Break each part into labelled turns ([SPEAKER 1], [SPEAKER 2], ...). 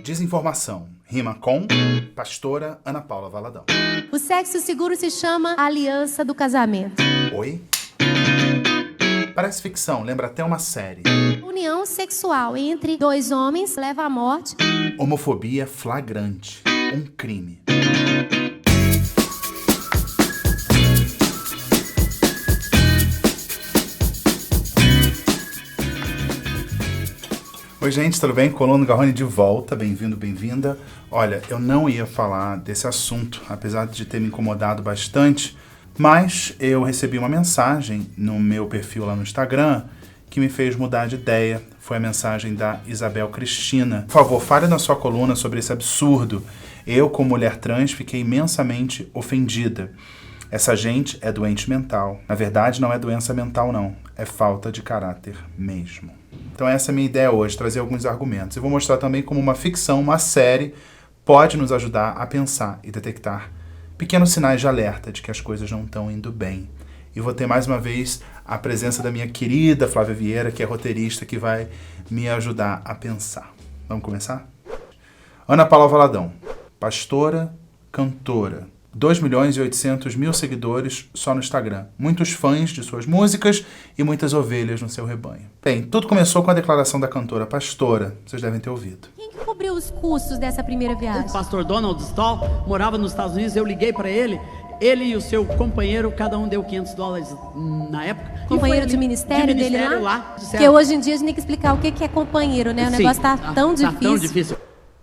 [SPEAKER 1] desinformação. Rima com pastora Ana Paula Valadão.
[SPEAKER 2] O sexo seguro se chama aliança do casamento.
[SPEAKER 1] Oi? Parece ficção, lembra até uma série.
[SPEAKER 2] União sexual entre dois homens leva à morte.
[SPEAKER 1] Homofobia flagrante. Um crime. Oi gente, tudo bem? Colono Garrone de volta, bem-vindo, bem-vinda. Olha, eu não ia falar desse assunto, apesar de ter me incomodado bastante, mas eu recebi uma mensagem no meu perfil lá no Instagram que me fez mudar de ideia. Foi a mensagem da Isabel Cristina. Por favor, fale na sua coluna sobre esse absurdo. Eu, como mulher trans, fiquei imensamente ofendida. Essa gente é doente mental. Na verdade, não é doença mental, não. É falta de caráter mesmo. Então essa é a minha ideia hoje, trazer alguns argumentos. Eu vou mostrar também como uma ficção, uma série, pode nos ajudar a pensar e detectar pequenos sinais de alerta de que as coisas não estão indo bem. E vou ter mais uma vez a presença da minha querida Flávia Vieira, que é roteirista, que vai me ajudar a pensar. Vamos começar? Ana Paula Valadão, pastora, cantora. 2.800.000 seguidores só no Instagram. Muitos fãs de suas músicas e muitas ovelhas no seu rebanho. Bem, tudo começou com a declaração da cantora pastora. Vocês devem ter ouvido.
[SPEAKER 2] Quem que cobriu os custos dessa primeira viagem?
[SPEAKER 3] O pastor Donald Stoll morava nos Estados Unidos, eu liguei para ele e o seu companheiro, cada um deu $500 na época.
[SPEAKER 2] Companheiro de ministério dele lá? Porque hoje em dia a gente tem que explicar o que é companheiro, né? O negócio tá tão difícil.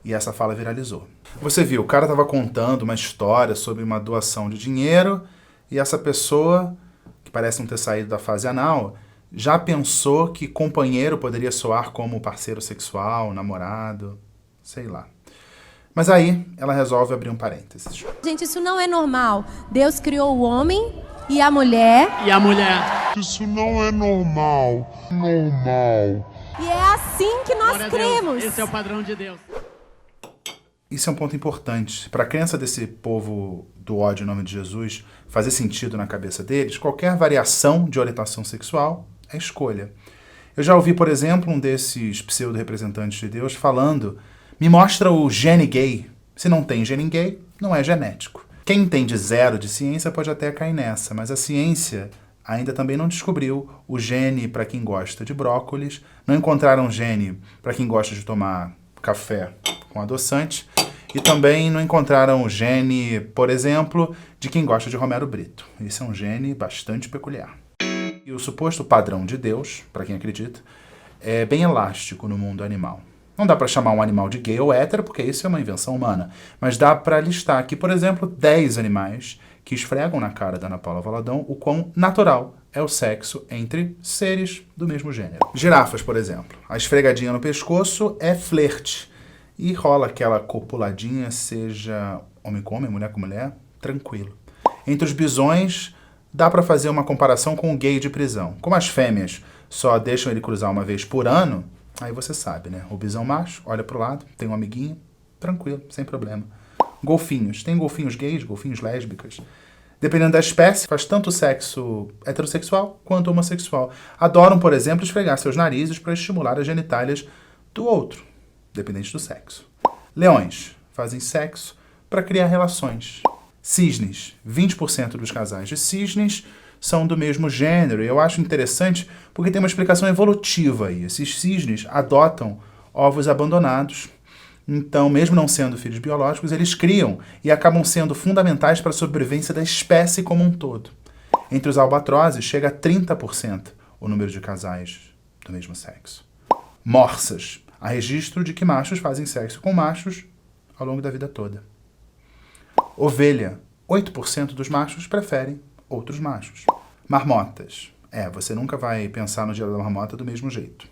[SPEAKER 1] E essa fala viralizou. Você viu, o cara estava contando uma história sobre uma doação de dinheiro e essa pessoa, que parece não ter saído da fase anal, já pensou que companheiro poderia soar como parceiro sexual, namorado, sei lá. Mas aí ela resolve abrir um parênteses.
[SPEAKER 2] Gente, isso não é normal. Deus criou o homem e a mulher.
[SPEAKER 4] Isso não é normal.
[SPEAKER 2] E é assim que nós cremos.
[SPEAKER 3] Esse é o padrão de Deus.
[SPEAKER 1] Isso é um ponto importante. Para a crença desse povo do ódio em nome de Jesus fazer sentido na cabeça deles, qualquer variação de orientação sexual é escolha. Eu já ouvi, por exemplo, um desses pseudo-representantes de Deus falando: me mostra o gene gay. Se não tem gene gay, não é genético. Quem entende zero de ciência pode até cair nessa, mas a ciência ainda também não descobriu o gene para quem gosta de brócolis, não encontraram gene para quem gosta de tomar café com adoçante, e também não encontraram o gene, por exemplo, de quem gosta de Romero Brito. Esse é um gene bastante peculiar. E o suposto padrão de Deus, para quem acredita, é bem elástico no mundo animal. Não dá para chamar um animal de gay ou hétero, porque isso é uma invenção humana, mas dá para listar aqui, por exemplo, 10 animais que esfregam na cara da Ana Paula Valadão o quão natural é o sexo entre seres do mesmo gênero. Girafas, por exemplo. A esfregadinha no pescoço é flerte. E rola aquela copuladinha, seja homem com homem, mulher com mulher, tranquilo. Entre os bisões, dá para fazer uma comparação com o gay de prisão. Como as fêmeas só deixam ele cruzar uma vez por ano, aí você sabe, né? O bisão macho olha pro lado, tem um amiguinho, tranquilo, sem problema. Golfinhos. Tem golfinhos gays, golfinhos lésbicas. Dependendo da espécie, faz tanto sexo heterossexual quanto homossexual. Adoram, por exemplo, esfregar seus narizes para estimular as genitálias do outro, dependente do sexo. Leões fazem sexo para criar relações. Cisnes. 20% dos casais de cisnes são do mesmo gênero. E eu acho interessante porque tem uma explicação evolutiva aí. Esses cisnes adotam ovos abandonados. Então, mesmo não sendo filhos biológicos, eles criam e acabam sendo fundamentais para a sobrevivência da espécie como um todo. Entre os albatrozes, chega a 30% o número de casais do mesmo sexo. Morsas. Há registro de que machos fazem sexo com machos ao longo da vida toda. Ovelha. 8% dos machos preferem outros machos. Marmotas. Você nunca vai pensar no dia da marmota do mesmo jeito.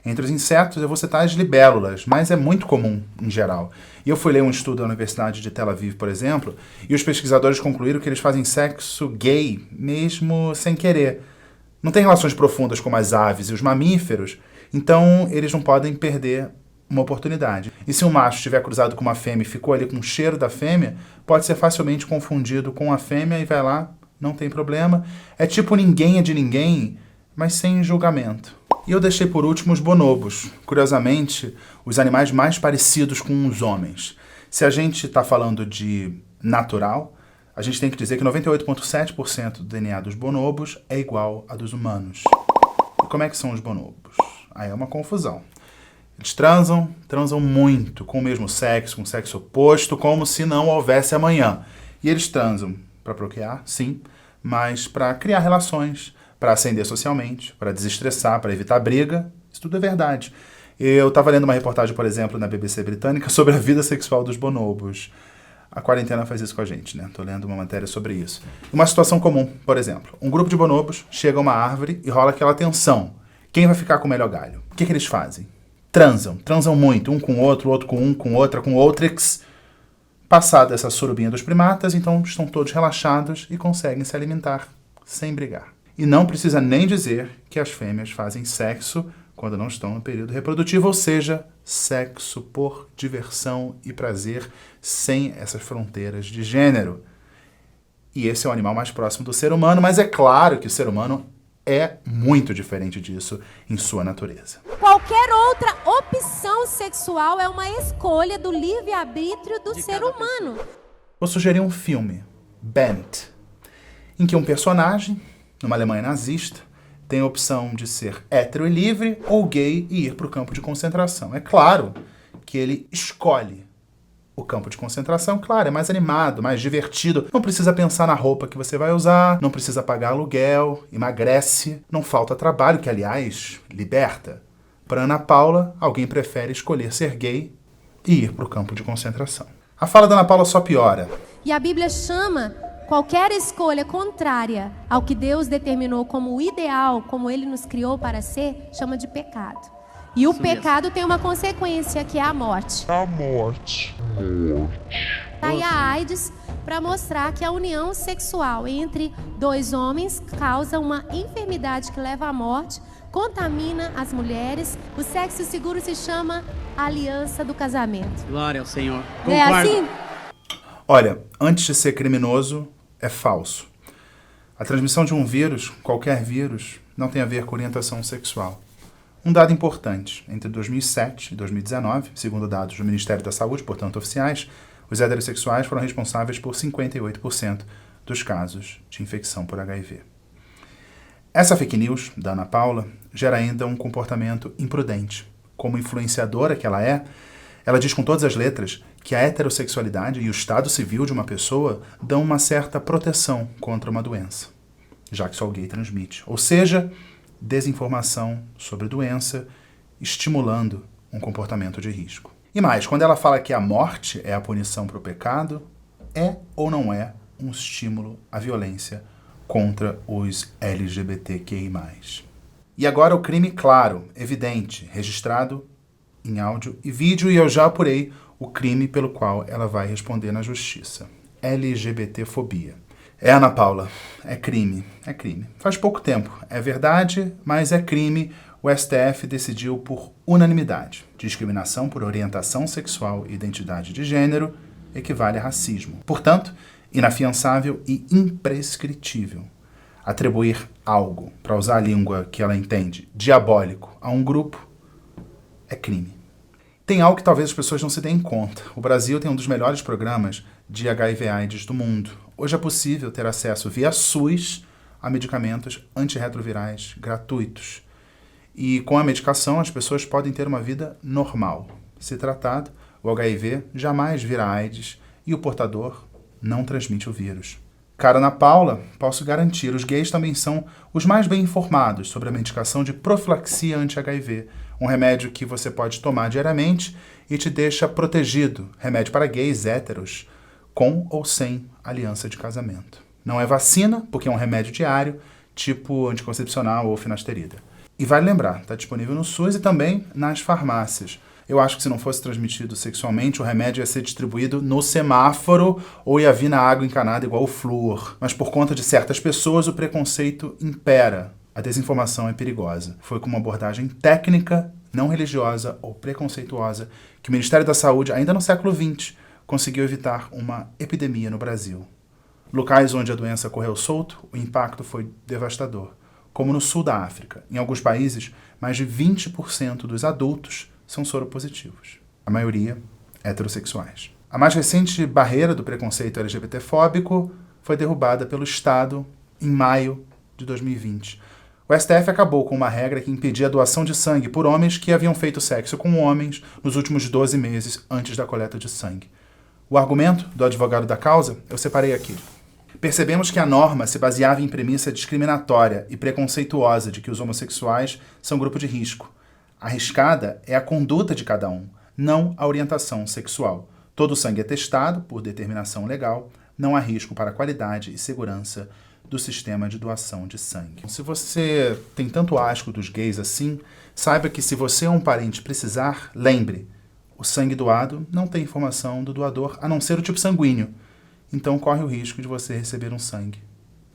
[SPEAKER 1] Entre os insetos, eu vou citar as libélulas, mas é muito comum em geral. E eu fui ler um estudo da Universidade de Tel Aviv, por exemplo, e os pesquisadores concluíram que eles fazem sexo gay mesmo sem querer. Não tem relações profundas como as aves e os mamíferos, então eles não podem perder uma oportunidade. E se um macho estiver cruzado com uma fêmea e ficou ali com o cheiro da fêmea, pode ser facilmente confundido com a fêmea e vai lá, não tem problema. É tipo ninguém é de ninguém, mas sem julgamento. E eu deixei por último os bonobos. Curiosamente, os animais mais parecidos com os homens. Se a gente está falando de natural, a gente tem que dizer que 98,7% do DNA dos bonobos é igual a dos humanos. E como é que são os bonobos? Aí é uma confusão. Eles transam muito com o mesmo sexo, com o sexo oposto, como se não houvesse amanhã. E eles transam para procriar, sim, mas para criar relações, para ascender socialmente, para desestressar, para evitar briga. Isso tudo é verdade. Eu estava lendo uma reportagem, por exemplo, na BBC britânica sobre a vida sexual dos bonobos. A quarentena faz isso com a gente, né? Estou lendo uma matéria sobre isso. Uma situação comum, por exemplo. Um grupo de bonobos chega a uma árvore e rola aquela tensão. Quem vai ficar com o melhor galho? O que eles fazem? Transam muito, um com o outro com um, com outra, com outrix. Passada essa surubinha dos primatas, então estão todos relaxados e conseguem se alimentar sem brigar. E não precisa nem dizer que as fêmeas fazem sexo quando não estão no período reprodutivo, ou seja, sexo por diversão e prazer, sem essas fronteiras de gênero. E esse é o animal mais próximo do ser humano, mas é claro que o ser humano é muito diferente disso em sua natureza.
[SPEAKER 2] Qualquer outra opção sexual é uma escolha do livre-arbítrio do ser humano.
[SPEAKER 1] Vou sugerir um filme, Bent, em que um personagem, numa Alemanha nazista, tem a opção de ser hétero e livre ou gay e ir para o campo de concentração. É claro que ele escolhe o campo de concentração, claro, é mais animado, mais divertido. Não precisa pensar na roupa que você vai usar, não precisa pagar aluguel, emagrece, não falta trabalho, que, aliás, liberta. Para Ana Paula, alguém prefere escolher ser gay e ir para o campo de concentração. A fala da Ana Paula só piora.
[SPEAKER 2] E a Bíblia chama qualquer escolha contrária ao que Deus determinou como o ideal, como Ele nos criou para ser, chama de pecado. E o pecado tem uma consequência, que é a morte.
[SPEAKER 4] A morte.
[SPEAKER 2] Aí a AIDS, para mostrar que a união sexual entre dois homens causa uma enfermidade que leva à morte, contamina as mulheres. O sexo seguro se chama aliança do casamento.
[SPEAKER 3] Glória ao Senhor.
[SPEAKER 2] Concordo. É assim?
[SPEAKER 1] Olha, antes de ser criminoso, é falso. A transmissão de um vírus, qualquer vírus, não tem a ver com orientação sexual. Um dado importante, entre 2007 e 2019, segundo dados do Ministério da Saúde, portanto oficiais, os heterossexuais foram responsáveis por 58% dos casos de infecção por HIV. Essa fake news da Ana Paula gera ainda um comportamento imprudente. Como influenciadora que ela diz com todas as letras que a heterossexualidade e o estado civil de uma pessoa dão uma certa proteção contra uma doença, já que só o gay transmite. Ou seja, desinformação sobre doença, estimulando um comportamento de risco. E mais, quando ela fala que a morte é a punição para o pecado, é ou não é um estímulo à violência contra os LGBTQI+. E agora o crime claro, evidente, registrado em áudio e vídeo, e eu já apurei o crime pelo qual ela vai responder na justiça. LGBTfobia. É, Ana Paula, é crime. Faz pouco tempo, é verdade, mas é crime. O STF decidiu por unanimidade. Discriminação por orientação sexual e identidade de gênero equivale a racismo. Portanto, inafiançável e imprescritível. Atribuir algo, para usar a língua que ela entende, diabólico, a um grupo é crime. Tem algo que talvez as pessoas não se deem conta. O Brasil tem um dos melhores programas de HIV/AIDS do mundo. Hoje é possível ter acesso via SUS a medicamentos antirretrovirais gratuitos. E com a medicação as pessoas podem ter uma vida normal. Se tratado, o HIV jamais vira AIDS e o portador não transmite o vírus. Cara Ana Paula, posso garantir, os gays também são os mais bem informados sobre a medicação de profilaxia anti-HIV, um remédio que você pode tomar diariamente e te deixa protegido, remédio para gays héteros, com ou sem aliança de casamento. Não é vacina, porque é um remédio diário, tipo anticoncepcional ou finasterida. E vale lembrar, está disponível no SUS e também nas farmácias. Eu acho que se não fosse transmitido sexualmente, o remédio ia ser distribuído no semáforo ou ia vir na água encanada igual o flúor. Mas por conta de certas pessoas, o preconceito impera. A desinformação é perigosa. Foi com uma abordagem técnica, não religiosa ou preconceituosa que o Ministério da Saúde, ainda no século XX, conseguiu evitar uma epidemia no Brasil. Locais onde a doença correu solto, o impacto foi devastador, como no sul da África. Em alguns países, mais de 20% dos adultos são soropositivos. A maioria heterossexuais. A mais recente barreira do preconceito LGBTfóbico foi derrubada pelo Estado em maio de 2020. O STF acabou com uma regra que impedia a doação de sangue por homens que haviam feito sexo com homens nos últimos 12 meses antes da coleta de sangue. O argumento do advogado da causa eu separei aqui. Percebemos que a norma se baseava em premissa discriminatória e preconceituosa de que os homossexuais são grupo de risco. Arriscada é a conduta de cada um, não a orientação sexual. Todo o sangue é testado por determinação legal, não há risco para a qualidade e segurança do sistema de doação de sangue. Se você tem tanto asco dos gays assim, saiba que se você ou um parente precisar, lembre, o sangue doado não tem informação do doador, a não ser o tipo sanguíneo. Então corre o risco de você receber um sangue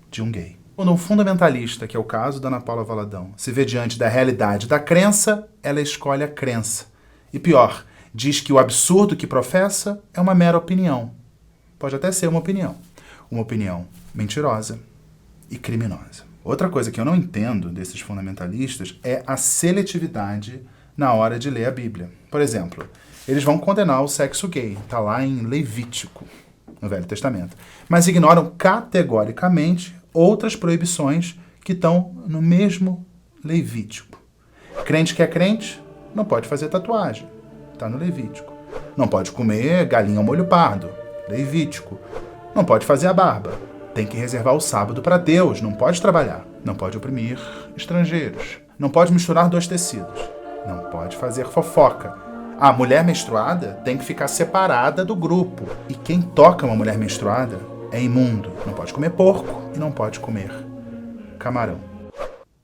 [SPEAKER 1] de um gay. Quando um fundamentalista, que é o caso da Ana Paula Valadão, se vê diante da realidade da crença, ela escolhe a crença. E pior, diz que o absurdo que professa é uma mera opinião. Pode até ser uma opinião mentirosa e criminosa. Outra coisa que eu não entendo desses fundamentalistas é a seletividade na hora de ler a Bíblia. Por exemplo, eles vão condenar o sexo gay, está lá em Levítico, no Velho Testamento, mas ignoram categoricamente outras proibições que estão no mesmo Levítico. Crente que é crente não pode fazer tatuagem, está no Levítico. Não pode comer galinha ao molho pardo, Levítico. Não pode fazer a barba, tem que reservar o sábado para Deus, não pode trabalhar. Não pode oprimir estrangeiros, não pode misturar dois tecidos, não pode fazer fofoca. A mulher menstruada tem que ficar separada do grupo. E quem toca uma mulher menstruada é imundo. Não pode comer porco e não pode comer camarão.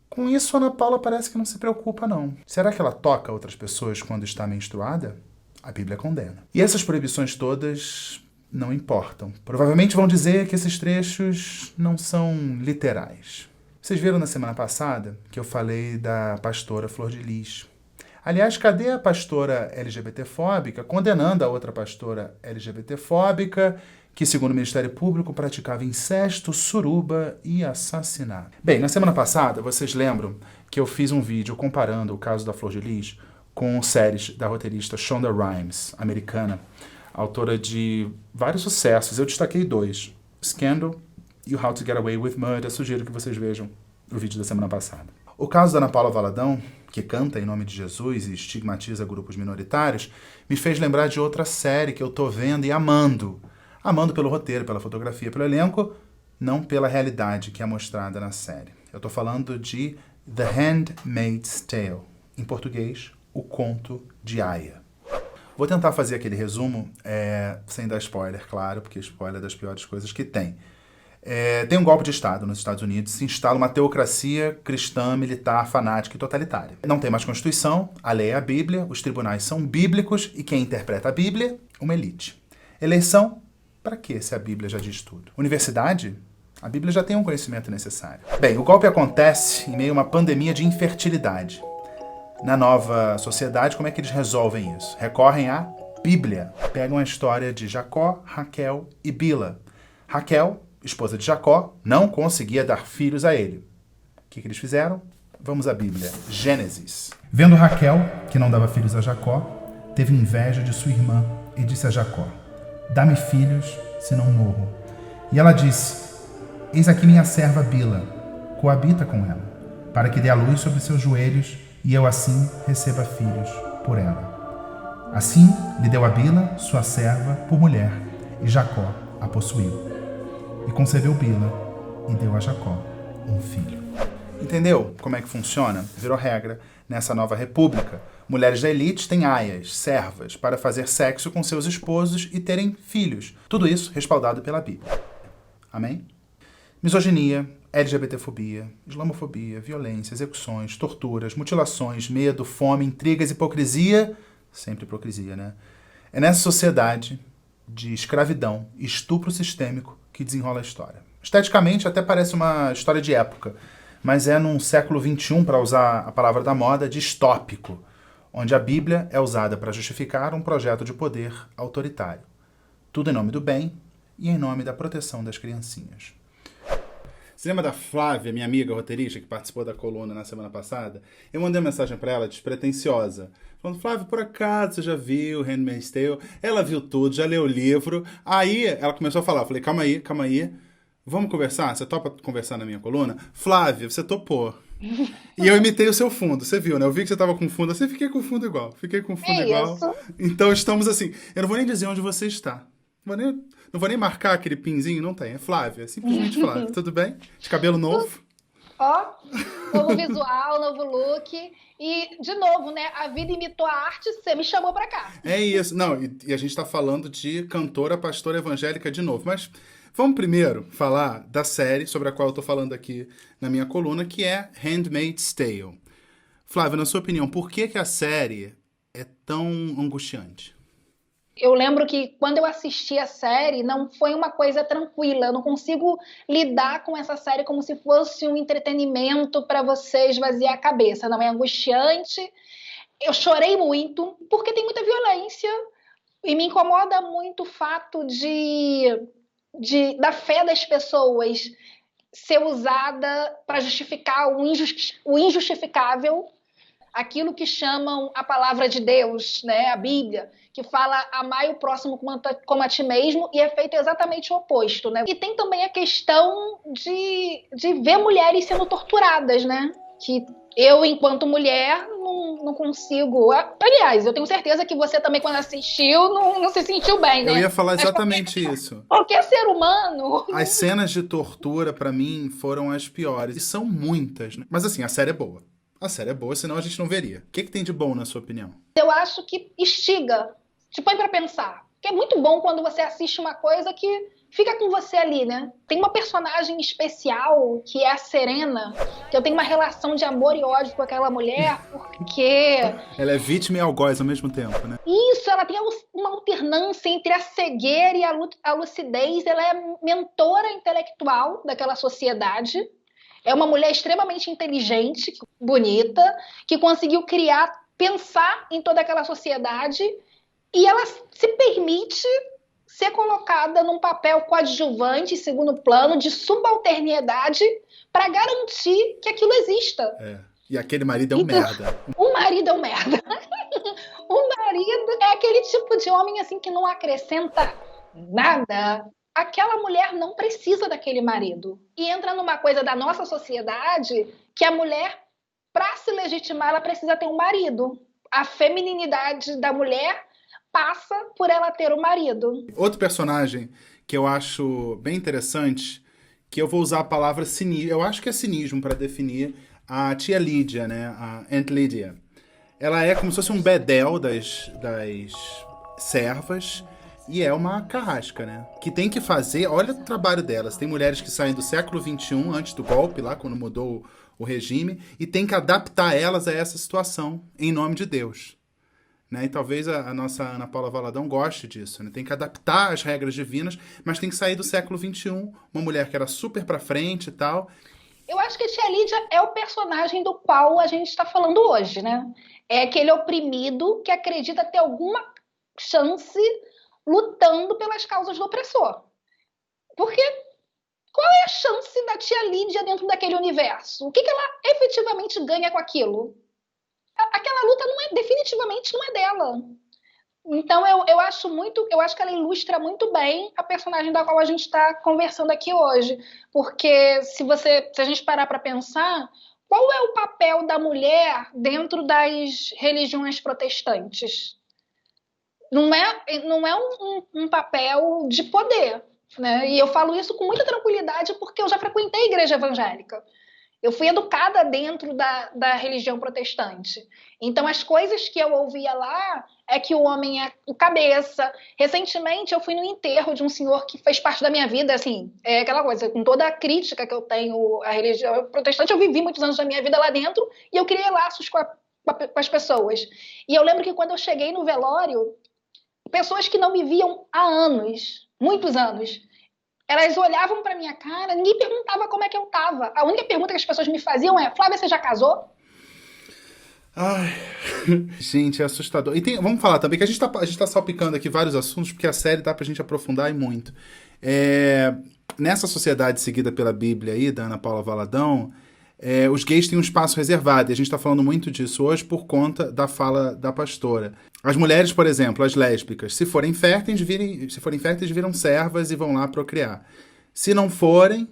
[SPEAKER 1] Com isso, Ana Paula parece que não se preocupa, não. Será que ela toca outras pessoas quando está menstruada? A Bíblia condena. E essas proibições todas não importam. Provavelmente vão dizer que esses trechos não são literais. Vocês viram na semana passada que eu falei da pastora Flor de Lis. Aliás, cadê a pastora LGBTfóbica condenando a outra pastora LGBTfóbica que, segundo o Ministério Público, praticava incesto, suruba e assassinato? Bem, na semana passada, vocês lembram que eu fiz um vídeo comparando o caso da Flor de Lis com séries da roteirista Shonda Rhimes, americana, autora de vários sucessos. Eu destaquei 2, Scandal e o How to Get Away with Murder. Sugiro que vocês vejam o vídeo da semana passada. O caso da Ana Paula Valadão, que canta em nome de Jesus e estigmatiza grupos minoritários, me fez lembrar de outra série que eu tô vendo e amando. Amando pelo roteiro, pela fotografia, pelo elenco, não pela realidade que é mostrada na série. Eu tô falando de The Handmaid's Tale, em português, O Conto de Aia. Vou tentar fazer aquele resumo, sem dar spoiler, claro, porque spoiler é das piores coisas que tem. Tem um golpe de Estado nos Estados Unidos, se instala uma teocracia cristã, militar, fanática e totalitária. Não tem mais Constituição, a lei é a Bíblia, os tribunais são bíblicos e quem interpreta a Bíblia? Uma elite. Eleição? Para quê se a Bíblia já diz tudo? Universidade? A Bíblia já tem um conhecimento necessário. Bem, o golpe acontece em meio a uma pandemia de infertilidade. Na nova sociedade, como é que eles resolvem isso? Recorrem à Bíblia. Pegam a história de Jacó, Raquel e Bila. Raquel, esposa de Jacó, não conseguia dar filhos a ele. O que eles fizeram? Vamos à Bíblia. Gênesis. Vendo Raquel, que não dava filhos a Jacó, teve inveja de sua irmã e disse a Jacó: dá-me filhos, senão morro. E ela disse: eis aqui minha serva Bila, coabita com ela, para que dê a luz sobre seus joelhos e eu assim receba filhos por ela. Assim lhe deu a Bila, sua serva, por mulher, e Jacó a possuiu. E concebeu Bila e deu a Jacó um filho. Entendeu como é que funciona? Virou regra nessa nova república. Mulheres da elite têm aias, servas, para fazer sexo com seus esposos e terem filhos. Tudo isso respaldado pela Bíblia. Amém? Misoginia, LGBTfobia, islamofobia, violência, execuções, torturas, mutilações, medo, fome, intrigas, hipocrisia. Sempre hipocrisia, né? É nessa sociedade de escravidão e estupro sistêmico que desenrola a história. Esteticamente até parece uma história de época, mas é num século XXI, para usar a palavra da moda, distópico, onde a Bíblia é usada para justificar um projeto de poder autoritário. Tudo em nome do bem e em nome da proteção das criancinhas. Você lembra da Flávia, minha amiga roteirista, que participou da coluna na semana passada? Eu mandei uma mensagem pra ela, despretensiosa, falando, Flávia, por acaso você já viu Handmaid's Tale? Ela viu tudo, já leu o livro. Aí ela começou a falar, eu falei, calma aí, vamos conversar? Você topa conversar na minha coluna? Flávia, você topou. E eu imitei o seu fundo, você viu, né? Eu vi que você tava com fundo, assim, fiquei com o fundo igual.
[SPEAKER 5] Isso.
[SPEAKER 1] Então estamos assim, eu não vou nem dizer onde você está. Não vou nem marcar aquele pinzinho, não tem. É Flávia, simplesmente Flávia. Tudo bem? De cabelo novo?
[SPEAKER 5] Ó, novo visual, novo look. E, de novo, né? A vida imitou a arte, você me chamou pra cá.
[SPEAKER 1] É isso. Não, e a gente tá falando de cantora, pastora evangélica de novo. Mas vamos primeiro falar da série sobre a qual eu tô falando aqui na minha coluna, que é Handmaid's Tale. Flávia, na sua opinião, por que a série é tão angustiante?
[SPEAKER 5] Eu lembro que quando eu assisti a série, não foi uma coisa tranquila. Eu não consigo lidar com essa série como se fosse um entretenimento para você esvaziar a cabeça. Não é angustiante. Eu chorei muito, porque tem muita violência. E me incomoda muito o fato da fé das pessoas ser usada para justificar o injustificável. Aquilo que chamam a palavra de Deus, né, a Bíblia, que fala amai o próximo como a ti mesmo, e é feito exatamente o oposto, né? E tem também a questão de ver mulheres sendo torturadas, né? Que eu, enquanto mulher, não consigo... Aliás, eu tenho certeza que você também, quando assistiu, não se sentiu bem, né?
[SPEAKER 1] Eu ia falar exatamente isso.
[SPEAKER 5] Qualquer ser humano...
[SPEAKER 1] As cenas de tortura, pra mim, foram as piores. E são muitas, né? Mas assim, a série é boa. A série é boa, senão a gente não veria. O que tem de bom, na sua opinião?
[SPEAKER 5] Eu acho que instiga, te põe pra pensar. Que é muito bom quando você assiste uma coisa que fica com você ali, né? Tem uma personagem especial, que é a Serena, que eu tenho uma relação de amor e ódio com aquela mulher, porque...
[SPEAKER 1] Ela é vítima e algoz ao mesmo tempo, né?
[SPEAKER 5] Isso, ela tem uma alternância entre a cegueira e a lucidez. Ela é mentora intelectual daquela sociedade. É uma mulher extremamente inteligente, bonita, que conseguiu pensar em toda aquela sociedade, e ela se permite ser colocada num papel coadjuvante, segundo plano, de subalternidade, para garantir que aquilo exista.
[SPEAKER 1] E aquele marido é um merda.
[SPEAKER 5] O marido é um merda. O marido é aquele tipo de homem assim que não acrescenta nada. Aquela mulher não precisa daquele marido. E entra numa coisa da nossa sociedade que a mulher, para se legitimar, ela precisa ter um marido. A femininidade da mulher passa por ela ter um marido.
[SPEAKER 1] Outro personagem que eu acho bem interessante, que eu vou usar a palavra cinismo, eu acho que é cinismo para definir a tia Lídia, né? A Aunt Lydia. Ela é como se fosse um bedel das servas. E é uma carrasca, né? Que tem que fazer... Olha o trabalho delas. Tem mulheres que saem do século XXI, antes do golpe, lá quando mudou o regime, e tem que adaptar elas a essa situação, em nome de Deus. Né? E talvez a nossa Ana Paula Valadão goste disso. Né? Tem que adaptar as regras divinas, mas tem que sair do século XXI. Uma mulher que era super pra frente e tal.
[SPEAKER 5] Eu acho que a tia Lídia é o personagem do qual a gente está falando hoje, né? É aquele oprimido que acredita ter alguma chance... lutando pelas causas do opressor. Porque qual é a chance da tia Lídia dentro daquele universo? O que ela efetivamente ganha com aquilo? Aquela luta definitivamente não é dela. Então eu acho que ela ilustra muito bem a personagem da qual a gente está conversando aqui hoje. Porque se a gente parar para pensar, qual é o papel da mulher dentro das religiões protestantes? Não é um papel de poder, né? E eu falo isso com muita tranquilidade porque eu já frequentei a igreja evangélica. Eu fui educada dentro da religião protestante. Então, as coisas que eu ouvia lá é que o homem é o cabeça. Recentemente, eu fui no enterro de um senhor que fez parte da minha vida, assim, é aquela coisa, com toda a crítica que eu tenho à religião protestante, eu vivi muitos anos da minha vida lá dentro e eu criei laços com as pessoas. E eu lembro que quando eu cheguei no velório, pessoas que não me viam há anos, muitos anos, elas olhavam pra minha cara, ninguém perguntava como é que eu tava. A única pergunta que as pessoas me faziam é: Flávia, você já casou?
[SPEAKER 1] Ai, gente, é assustador. E vamos falar também que a gente tá salpicando aqui vários assuntos, porque a série dá pra gente aprofundar e muito. nessa sociedade seguida pela Bíblia aí, da Ana Paula Valadão, os gays têm um espaço reservado, e a gente está falando muito disso hoje por conta da fala da pastora. As mulheres, por exemplo, as lésbicas, se forem férteis, viram servas e vão lá procriar. Se não forem,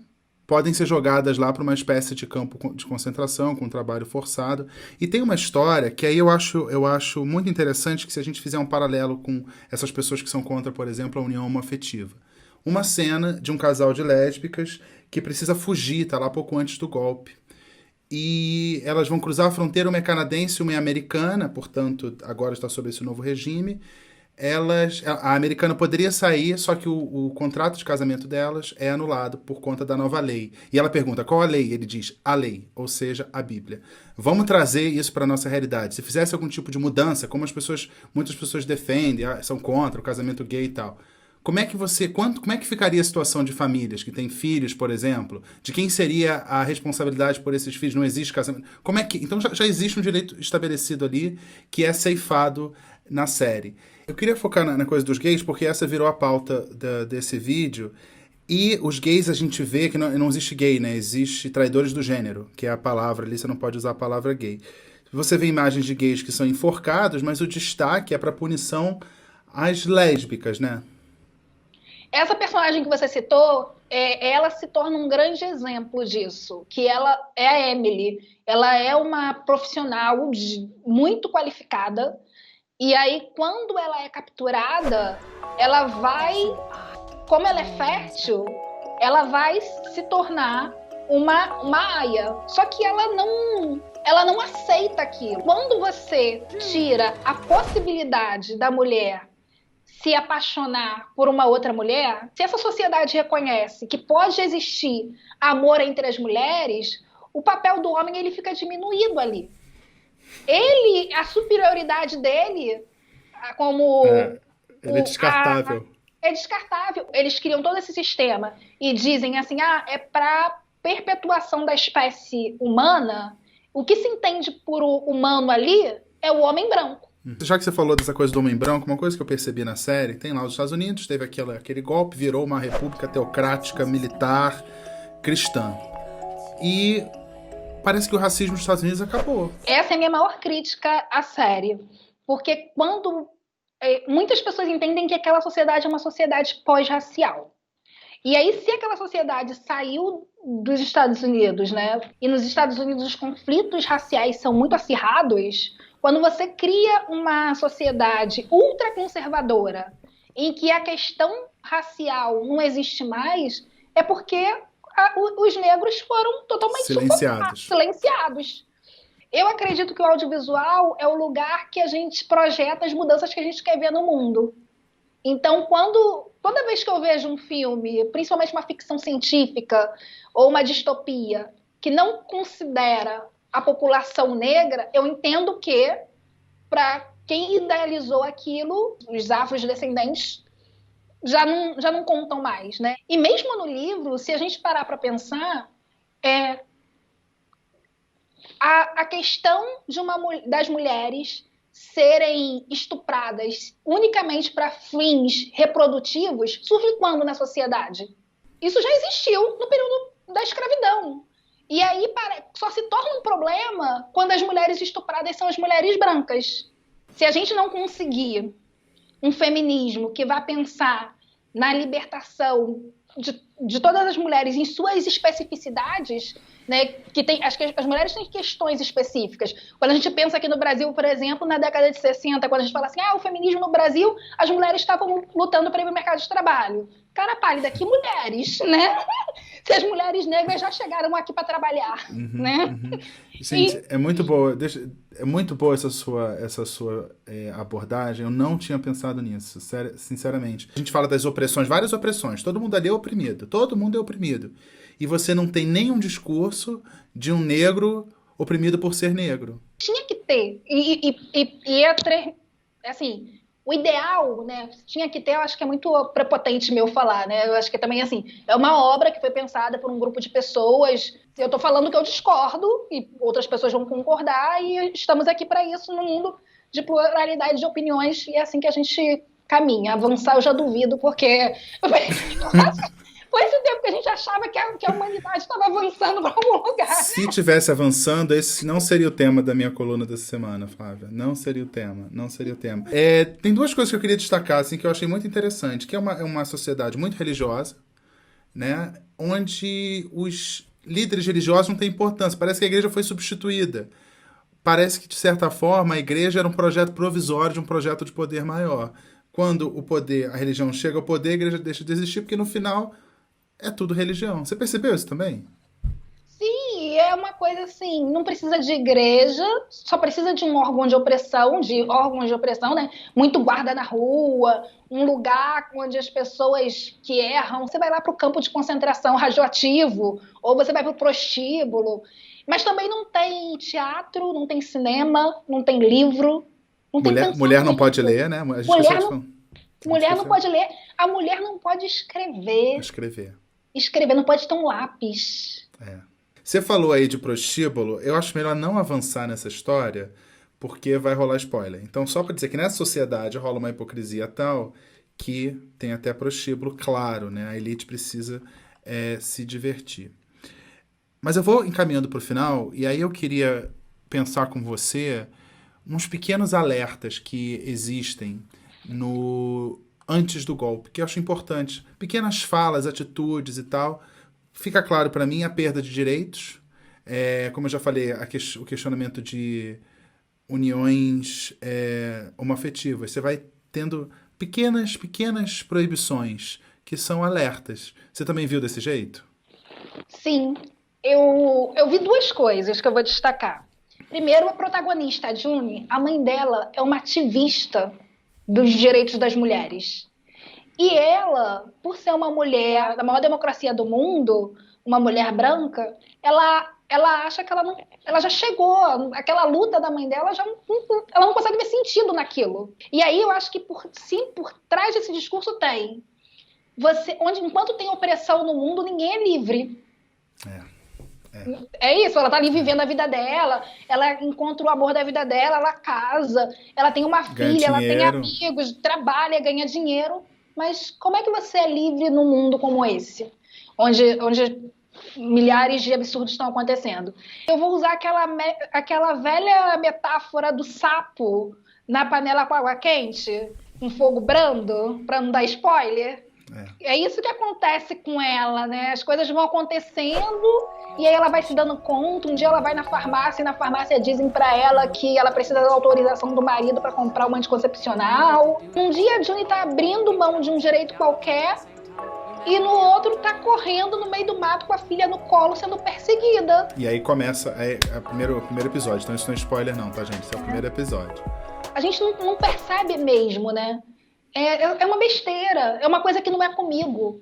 [SPEAKER 1] podem ser jogadas lá para uma espécie de campo de concentração, com trabalho forçado. E tem uma história que aí eu acho muito interessante, que se a gente fizer um paralelo com essas pessoas que são contra, por exemplo, a união homoafetiva. Uma cena de um casal de lésbicas que precisa fugir, tá lá pouco antes do golpe. E elas vão cruzar a fronteira, uma é canadense e uma é americana, portanto, agora está sob esse novo regime. A americana poderia sair, só que o contrato de casamento delas é anulado por conta da nova lei. E ela pergunta, qual a lei? Ele diz, a lei, ou seja, a Bíblia. Vamos trazer isso para a nossa realidade. Se fizesse algum tipo de mudança, como muitas pessoas defendem, são contra o casamento gay e tal, como é que ficaria a situação de famílias que têm filhos, por exemplo? De quem seria a responsabilidade por esses filhos? Não existe casamento. Então já existe um direito estabelecido ali que é ceifado na série. Eu queria focar na coisa dos gays, porque essa virou a pauta desse vídeo. E os gays a gente vê que não existe gay, né? Existe traidores do gênero, que é a palavra ali, você não pode usar a palavra gay. Você vê imagens de gays que são enforcados, mas o destaque é para punição às lésbicas, né?
[SPEAKER 5] Essa personagem que você citou, ela se torna um grande exemplo disso, que ela é a Emily. Ela é uma profissional muito qualificada, e aí quando ela é capturada, ela vai, como ela é fértil, ela vai se tornar uma aia. Só que ela não aceita aquilo. Quando você tira a possibilidade da mulher se apaixonar por uma outra mulher, se essa sociedade reconhece que pode existir amor entre as mulheres, o papel do homem ele fica diminuído ali. A superioridade dele, como...
[SPEAKER 1] Ele é descartável.
[SPEAKER 5] É descartável. Eles criam todo esse sistema e dizem assim, é para perpetuação da espécie humana, o que se entende por humano ali é o homem branco.
[SPEAKER 1] Já que você falou dessa coisa do homem branco, uma coisa que eu percebi na série, tem lá os Estados Unidos, teve aquele golpe, virou uma república teocrática, militar, cristã. E parece que o racismo nos Estados Unidos acabou.
[SPEAKER 5] Essa é a minha maior crítica à série. Porque quando muitas pessoas entendem que aquela sociedade é uma sociedade pós-racial. E aí, se aquela sociedade saiu dos Estados Unidos, né? E nos Estados Unidos os conflitos raciais são muito acirrados. Quando você cria uma sociedade ultraconservadora em que a questão racial não existe mais, é porque os negros foram totalmente silenciados. Eu acredito que o audiovisual é o lugar que a gente projeta as mudanças que a gente quer ver no mundo. Então, toda vez que eu vejo um filme, principalmente uma ficção científica ou uma distopia, que não considera a população negra, eu entendo que, para quem idealizou aquilo, os afrodescendentes já não contam mais, né? E mesmo no livro, se a gente parar para pensar, a questão das mulheres serem estupradas unicamente para fins reprodutivos surge quando na sociedade? Isso já existiu no período da escravidão. E aí só se torna um problema quando as mulheres estupradas são as mulheres brancas. Se a gente não conseguir um feminismo que vá pensar na libertação de todas as mulheres em suas especificidades, né, as mulheres têm questões específicas. Quando a gente pensa aqui no Brasil, por exemplo, na década de 60, quando a gente fala assim, o feminismo no Brasil, as mulheres estavam lutando para ir para o mercado de trabalho. Cara pálida, que mulheres, né? Se as mulheres negras já chegaram aqui para trabalhar, né?
[SPEAKER 1] Gente, é muito boa. É muito boa essa sua abordagem. Eu não tinha pensado nisso, sinceramente. A gente fala das opressões, várias opressões. Todo mundo ali é oprimido. Todo mundo é oprimido. E você não tem nenhum discurso de um negro oprimido por ser negro.
[SPEAKER 5] Tinha que ter. Assim, o ideal, né, tinha que ter, eu acho que é muito prepotente meu falar, né? Eu acho que também, assim, é uma obra que foi pensada por um grupo de pessoas. Eu tô falando que eu discordo e outras pessoas vão concordar e estamos aqui para isso no mundo de pluralidade de opiniões e é assim que a gente caminha. Avançar eu já duvido, porque Foi esse tempo que a gente achava que a humanidade estava avançando para algum lugar.
[SPEAKER 1] Se tivesse avançando, esse não seria o tema da minha coluna dessa semana, Flávia. Não seria o tema, não seria o tema. Tem duas coisas que eu queria destacar, assim, que eu achei muito interessante, que é uma sociedade muito religiosa, né, onde os líderes religiosos não têm importância. Parece que a igreja foi substituída. Parece que, de certa forma, a igreja era um projeto provisório de um projeto de poder maior. Quando a religião chega ao poder, a igreja deixa de existir, porque no final é tudo religião. Você percebeu isso também?
[SPEAKER 5] Sim, é uma coisa assim, não precisa de igreja, só precisa de um órgão de opressão, né? Muito guarda na rua, um lugar onde as pessoas que erram, você vai lá para o campo de concentração radioativo, ou você vai para o prostíbulo, mas também não tem teatro, não tem cinema, não tem livro, não tem
[SPEAKER 1] mulher não pode ler, né?
[SPEAKER 5] Mulher não pode ler, a mulher não pode escrever. Escrever, não pode ter um lápis.
[SPEAKER 1] Você falou aí de prostíbulo, eu acho melhor não avançar nessa história, porque vai rolar spoiler. Então, só para dizer que nessa sociedade rola uma hipocrisia tal que tem até prostíbulo, claro, né? A elite precisa se divertir. Mas eu vou encaminhando para o final, e aí eu queria pensar com você uns pequenos alertas que existem antes do golpe, que eu acho importante. Pequenas falas, atitudes e tal. Fica claro para mim a perda de direitos, como eu já falei, o questionamento de uniões homoafetivas. Você vai tendo pequenas proibições que são alertas. Você também viu desse jeito?
[SPEAKER 5] Sim, eu vi duas coisas que eu vou destacar. Primeiro, a protagonista, a June, a mãe dela é uma ativista dos direitos das mulheres. E ela, por ser uma mulher da maior democracia do mundo, uma mulher branca, ela acha que ela já chegou, aquela luta da mãe dela, ela não consegue ver sentido naquilo. E aí eu acho que por trás desse discurso tem. Enquanto tem opressão no mundo, ninguém é livre. É isso, ela tá ali vivendo a vida dela, ela encontra o amor da vida dela, ela casa, ela tem uma filha, ela tem amigos, trabalha, ganha dinheiro. Mas como é que você é livre num mundo como esse? Onde milhares de absurdos estão acontecendo. Eu vou usar aquela velha metáfora do sapo na panela com água quente, com fogo brando, para não dar spoiler. É isso que acontece com ela, né? As coisas vão acontecendo e aí ela vai se dando conta. Um dia ela vai na farmácia e na farmácia dizem pra ela que ela precisa da autorização do marido pra comprar uma anticoncepcional. Um dia a June tá abrindo mão de um direito qualquer e no outro tá correndo no meio do mato com a filha no colo sendo perseguida.
[SPEAKER 1] E aí começa o primeiro episódio. Então isso não é spoiler não, tá, gente? Esse é o primeiro episódio.
[SPEAKER 5] A gente não percebe mesmo, né? É uma besteira, é uma coisa que não é comigo.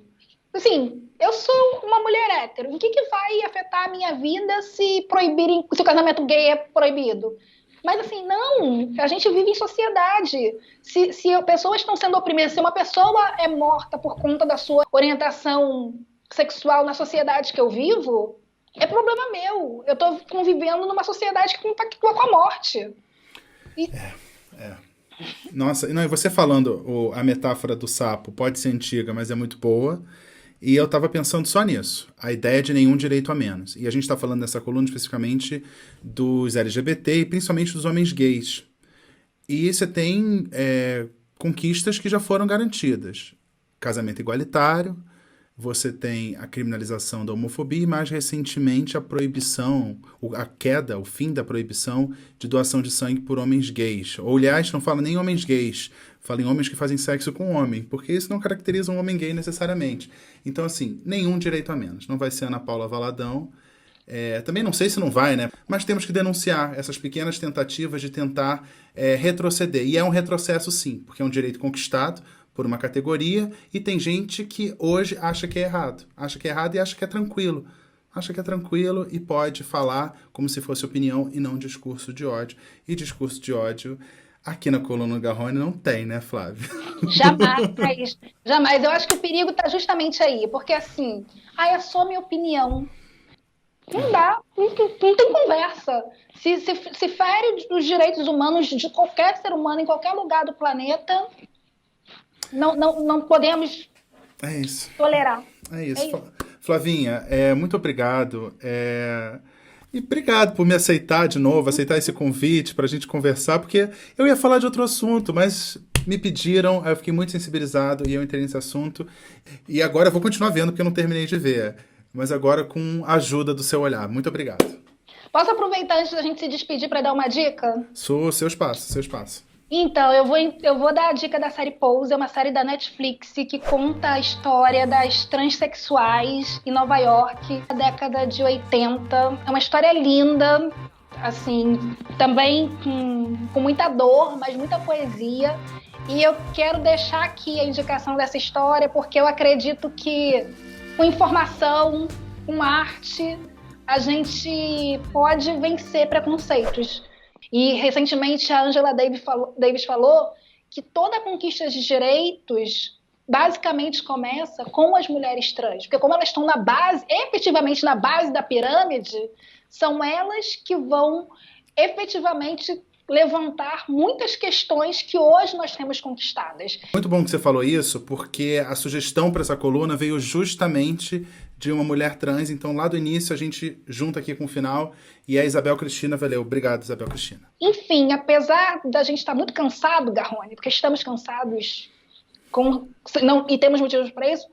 [SPEAKER 5] Assim, eu sou uma mulher hétero. O que vai afetar a minha vida se o casamento gay é proibido? Mas assim, não, a gente vive em sociedade. Se pessoas estão sendo oprimidas, se uma pessoa é morta por conta da sua orientação sexual na sociedade que eu vivo, é problema meu. Eu tô convivendo numa sociedade que compactua com a morte.
[SPEAKER 1] Nossa, não, e você falando a metáfora do sapo pode ser antiga, mas é muito boa. E eu estava pensando só nisso, a ideia de nenhum direito a menos. E a gente está falando nessa coluna especificamente dos LGBT e principalmente dos homens gays. E você tem conquistas que já foram garantidas. Casamento igualitário, você tem a criminalização da homofobia e, mais recentemente, a proibição, o fim da proibição de doação de sangue por homens gays. Ou, aliás, não fala nem homens gays, fala em homens que fazem sexo com homem, porque isso não caracteriza um homem gay necessariamente. Então, assim, nenhum direito a menos. Não vai ser Ana Paula Valadão. Também não sei se não vai, né? Mas temos que denunciar essas pequenas tentativas de tentar retroceder. E é um retrocesso, sim, porque é um direito conquistado por uma categoria, e tem gente que hoje acha que é errado. Acha que é errado e acha que é tranquilo. Acha que é tranquilo e pode falar como se fosse opinião e não discurso de ódio. E discurso de ódio aqui na coluna Garrone não tem, né, Flávia?
[SPEAKER 5] Jamais, jamais. Eu acho que o perigo está justamente aí, porque assim, é só minha opinião. Não dá, não tem conversa. Se fere os direitos humanos de qualquer ser humano em qualquer lugar do planeta, não podemos tolerar.
[SPEAKER 1] É isso.
[SPEAKER 5] É isso.
[SPEAKER 1] Flavinha, muito obrigado. E obrigado por me aceitar de novo, aceitar esse convite para a gente conversar, porque eu ia falar de outro assunto, mas me pediram, aí eu fiquei muito sensibilizado e eu entrei nesse assunto. E agora eu vou continuar vendo, porque eu não terminei de ver. Mas agora com a ajuda do seu olhar. Muito obrigado.
[SPEAKER 5] Posso aproveitar antes da gente se despedir para dar uma dica?
[SPEAKER 1] Seu espaço, seu espaço.
[SPEAKER 5] Então, eu vou dar a dica da série Pose, é uma série da Netflix que conta a história das transexuais em Nova York, na década de 80. É uma história linda, assim, também com muita dor, mas muita poesia. E eu quero deixar aqui a indicação dessa história, porque eu acredito que com informação, com arte, a gente pode vencer preconceitos. E recentemente a Angela Davis falou que toda a conquista de direitos basicamente começa com as mulheres trans, porque como elas estão na base, efetivamente na base da pirâmide, são elas que vão efetivamente levantar muitas questões que hoje nós temos conquistadas.
[SPEAKER 1] Muito bom que você falou isso, porque a sugestão para essa coluna veio justamente de uma mulher trans, então lá do início a gente junta aqui com o final, e a Isabel Cristina vai ler. Obrigado, Isabel Cristina.
[SPEAKER 5] Enfim, apesar da gente estar muito cansado, Garrone, porque estamos cansados e temos motivos para isso,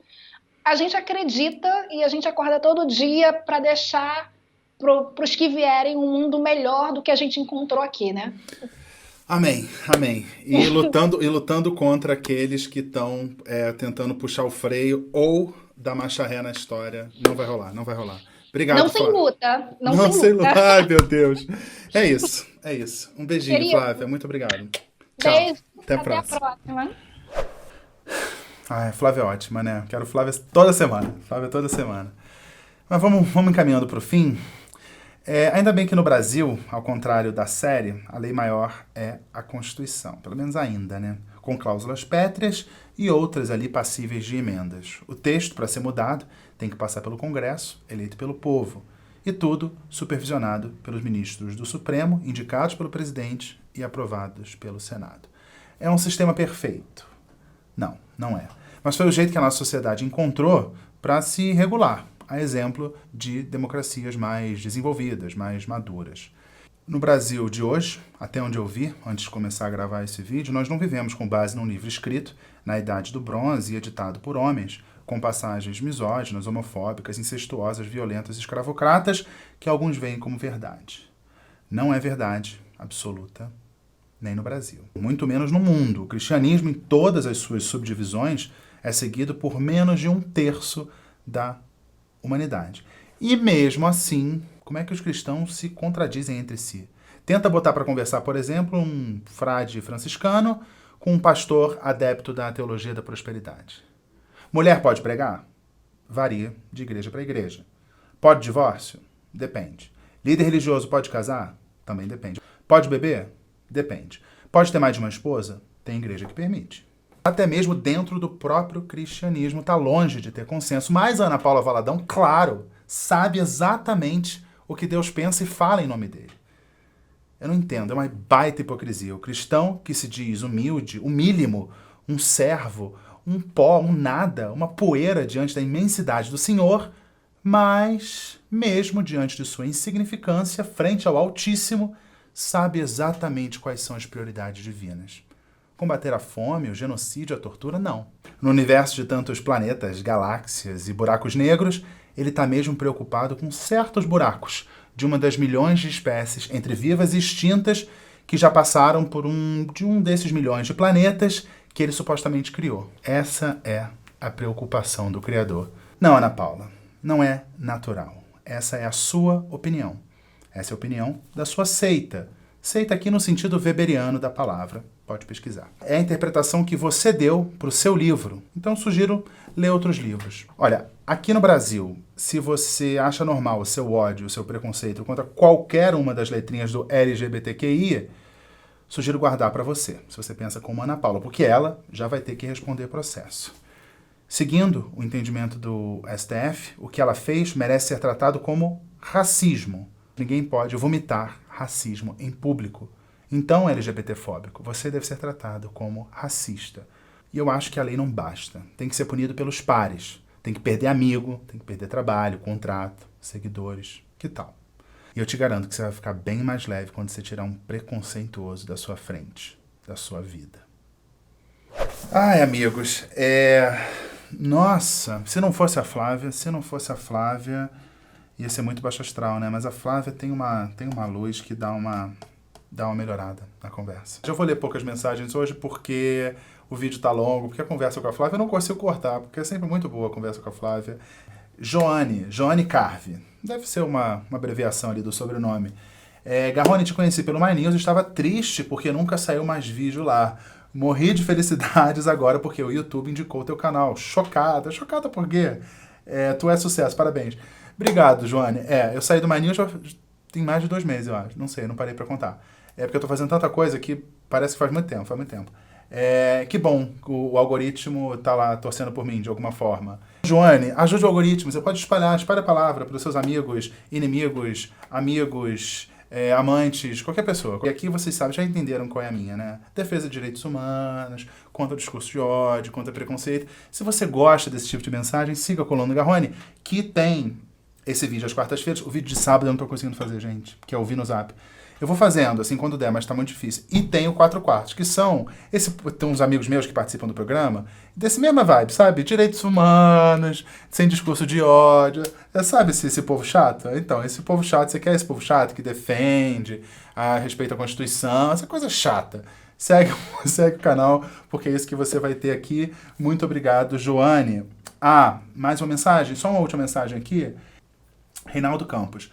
[SPEAKER 5] a gente acredita e a gente acorda todo dia para deixar para os que vierem um mundo melhor do que a gente encontrou aqui, né?
[SPEAKER 1] Amém, amém. E lutando contra aqueles que estão tentando puxar o freio ou dar marcha ré na história. Não vai rolar, não vai rolar. Obrigado,
[SPEAKER 5] Não sem
[SPEAKER 1] Flávia.
[SPEAKER 5] luta.
[SPEAKER 1] Não sem luta. Ai, meu Deus. É isso. Um beijinho,
[SPEAKER 5] Querido.
[SPEAKER 1] Flávia. Muito obrigado. Tchau.
[SPEAKER 5] Beijo.
[SPEAKER 1] Até a
[SPEAKER 5] Até
[SPEAKER 1] próxima.
[SPEAKER 5] a próxima.
[SPEAKER 1] Ai, Flávia é ótima, né? Quero Flávia toda semana. Mas vamos encaminhando para o fim. Ainda bem que no Brasil, ao contrário da série, a lei maior é a Constituição. Pelo menos ainda, né? Com cláusulas pétreas e outras ali passíveis de emendas. O texto, para ser mudado, tem que passar pelo Congresso, eleito pelo povo. E tudo supervisionado pelos ministros do Supremo, indicados pelo presidente e aprovados pelo Senado. É um sistema perfeito? Não, não é. Mas foi o jeito que a nossa sociedade encontrou para se regular, a exemplo de democracias mais desenvolvidas, mais maduras. No Brasil de hoje, até onde eu vi, antes de começar a gravar esse vídeo, nós não vivemos com base num livro escrito na Idade do Bronze e editado por homens, com passagens misóginas, homofóbicas, incestuosas, violentas e escravocratas, que alguns veem como verdade. Não é verdade absoluta, nem no Brasil. Muito menos no mundo. O cristianismo, em todas as suas subdivisões, é seguido por menos de 1/3 da humanidade. E mesmo assim, como é que os cristãos se contradizem entre si? Tenta botar para conversar, por exemplo, um frade franciscano com um pastor adepto da teologia da prosperidade. Mulher pode pregar? Varia de igreja para igreja. Pode divórcio? Depende. Líder religioso pode casar? Também depende. Pode beber? Depende. Pode ter mais de uma esposa? Tem igreja que permite. Até mesmo dentro do próprio cristianismo está longe de ter consenso. Mas a Ana Paula Valadão, claro, sabe exatamente o que Deus pensa e fala em nome dele. Eu não entendo, é uma baita hipocrisia. O cristão que se diz humilde, humílimo, um servo, um pó, um nada, uma poeira diante da imensidade do Senhor, mas, mesmo diante de sua insignificância, frente ao Altíssimo, sabe exatamente quais são as prioridades divinas. Combater a fome, o genocídio, a tortura, não. No universo de tantos planetas, galáxias e buracos negros, ele está mesmo preocupado com certos buracos de uma das milhões de espécies, entre vivas e extintas, que já passaram por um desses milhões de planetas que ele supostamente criou. Essa é a preocupação do Criador. Não, Ana Paula, não é natural. Essa é a sua opinião. Essa é a opinião da sua seita. Seita aqui no sentido weberiano da palavra. Pode pesquisar. É a interpretação que você deu para o seu livro. Então, sugiro ler outros livros. Olha, aqui no Brasil, se você acha normal o seu ódio, o seu preconceito contra qualquer uma das letrinhas do LGBTQI, sugiro guardar para você, se você pensa como Ana Paula, porque ela já vai ter que responder processo. Seguindo o entendimento do STF, o que ela fez merece ser tratado como racismo. Ninguém pode vomitar racismo em público. Então, LGBTfóbico, você deve ser tratado como racista. E eu acho que a lei não basta. Tem que ser punido pelos pares. Tem que perder amigo, tem que perder trabalho, contrato, seguidores, que tal? E eu te garanto que você vai ficar bem mais leve quando você tirar um preconceituoso da sua frente, da sua vida. Ai, amigos, Nossa, se não fosse a Flávia, ia ser muito baixo astral, né? Mas a Flávia tem uma luz que dá uma melhorada na conversa. Eu vou ler poucas mensagens hoje porque o vídeo tá longo, porque a conversa com a Flávia eu não consigo cortar, porque é sempre muito boa a conversa com a Flávia. Joane Carve. Deve ser uma abreviação ali do sobrenome. Garrone, te conheci pelo My News, estava triste porque nunca saiu mais vídeo lá. Morri de felicidades agora porque o YouTube indicou o teu canal. Chocada por quê? Tu é sucesso, parabéns. Obrigado, Joane. Eu saí do My News já tem mais de 2 meses, eu acho. Não sei, não parei pra contar. Porque eu tô fazendo tanta coisa que parece que faz muito tempo. Que bom, o algoritmo tá lá torcendo por mim de alguma forma. Joane, ajude o algoritmo, você pode espalhe a palavra para os seus amigos, inimigos, amigos, amantes, qualquer pessoa. E aqui vocês sabem, já entenderam qual é a minha, né? Defesa de direitos humanos, contra o discurso de ódio, contra preconceito. Se você gosta desse tipo de mensagem, siga a Coluna do Garrone, que tem esse vídeo às quartas-feiras. O vídeo de sábado eu não tô conseguindo fazer, gente, que é ouvir no Zap. Eu vou fazendo, assim, quando der, mas tá muito difícil. E tem o 4 quartos, que são... Tem uns amigos meus que participam do programa, desse mesma vibe, sabe? Direitos humanos, sem discurso de ódio. Sabe esse povo chato? Então, esse povo chato, você quer esse povo chato que defende, respeita a Constituição, essa coisa chata. Segue o canal, porque é isso que você vai ter aqui. Muito obrigado, Joane. Mais uma mensagem? Só uma última mensagem aqui. Reinaldo Campos.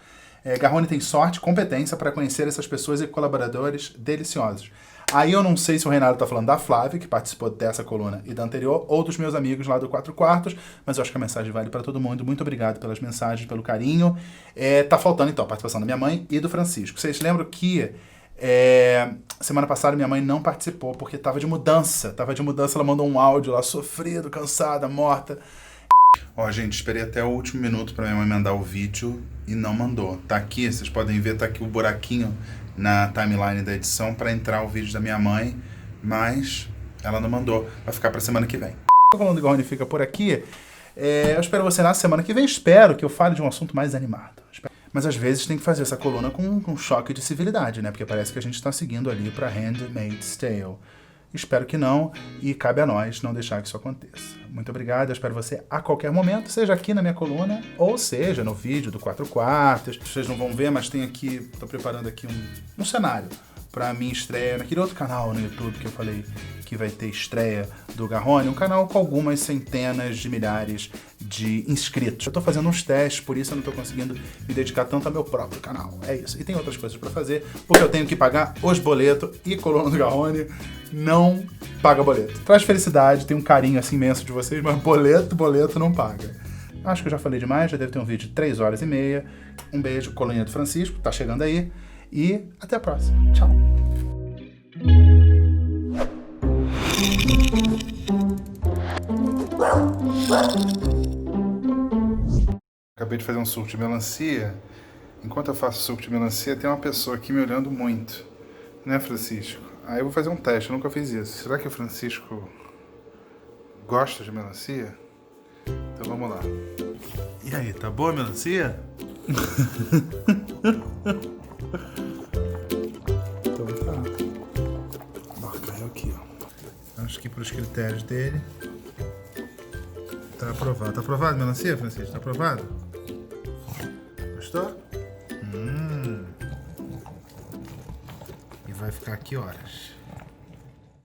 [SPEAKER 1] Garrone tem sorte e competência para conhecer essas pessoas e colaboradores deliciosos. Aí eu não sei se o Reinaldo tá falando da Flávia, que participou dessa coluna e da anterior, ou dos meus amigos lá do 4 quartos, mas eu acho que a mensagem vale para todo mundo. Muito obrigado pelas mensagens, pelo carinho. Tá faltando, então, a participação da minha mãe e do Francisco. Vocês lembram que semana passada minha mãe não participou porque tava de mudança. Ela mandou um áudio lá, sofrido, cansada, morta. Gente, esperei até o último minuto pra minha mãe mandar o vídeo e não mandou. Tá aqui, vocês podem ver, tá aqui o buraquinho na timeline da edição pra entrar o vídeo da minha mãe, mas ela não mandou. Vai ficar pra semana que vem. O Coluna do Garrone fica por aqui. Eu espero você na semana que vem. Espero que eu fale de um assunto mais animado. Mas às vezes tem que fazer essa coluna com um choque de civilidade, né? Porque parece que a gente tá seguindo ali pra Handmaid's Tale. Espero que não, e cabe a nós não deixar que isso aconteça. Muito obrigado, eu espero você a qualquer momento, seja aqui na minha coluna, ou seja no vídeo do 4 quartos. Vocês não vão ver, mas tem aqui, tô preparando aqui um cenário para minha estreia naquele outro canal no YouTube que eu falei que vai ter estreia do Garrone, um canal com algumas centenas de milhares de inscritos. Eu tô fazendo uns testes, por isso eu não tô conseguindo me dedicar tanto ao meu próprio canal. É isso. E tem outras coisas para fazer, porque eu tenho que pagar os boletos e Coluna do Garrone não paga boleto. Traz felicidade, tem um carinho assim imenso de vocês, mas boleto não paga. Acho que eu já falei demais, já deve ter um vídeo de 3h30. Um beijo, Coluninha do Francisco, tá chegando aí. E até a próxima. Tchau. Acabei de fazer um suco de melancia. Enquanto eu faço suco de melancia, tem uma pessoa aqui me olhando muito. Né, Francisco? Aí eu vou fazer um teste, eu nunca fiz isso. Será que o Francisco gosta de melancia? Então vamos lá. E aí, tá boa a melancia? Então tá. Marca eu aqui, ó. Acho que pelos critérios dele tá aprovado. Tá aprovado a melancia, Francisco? Tá aprovado? Gostou? E vai ficar aqui horas.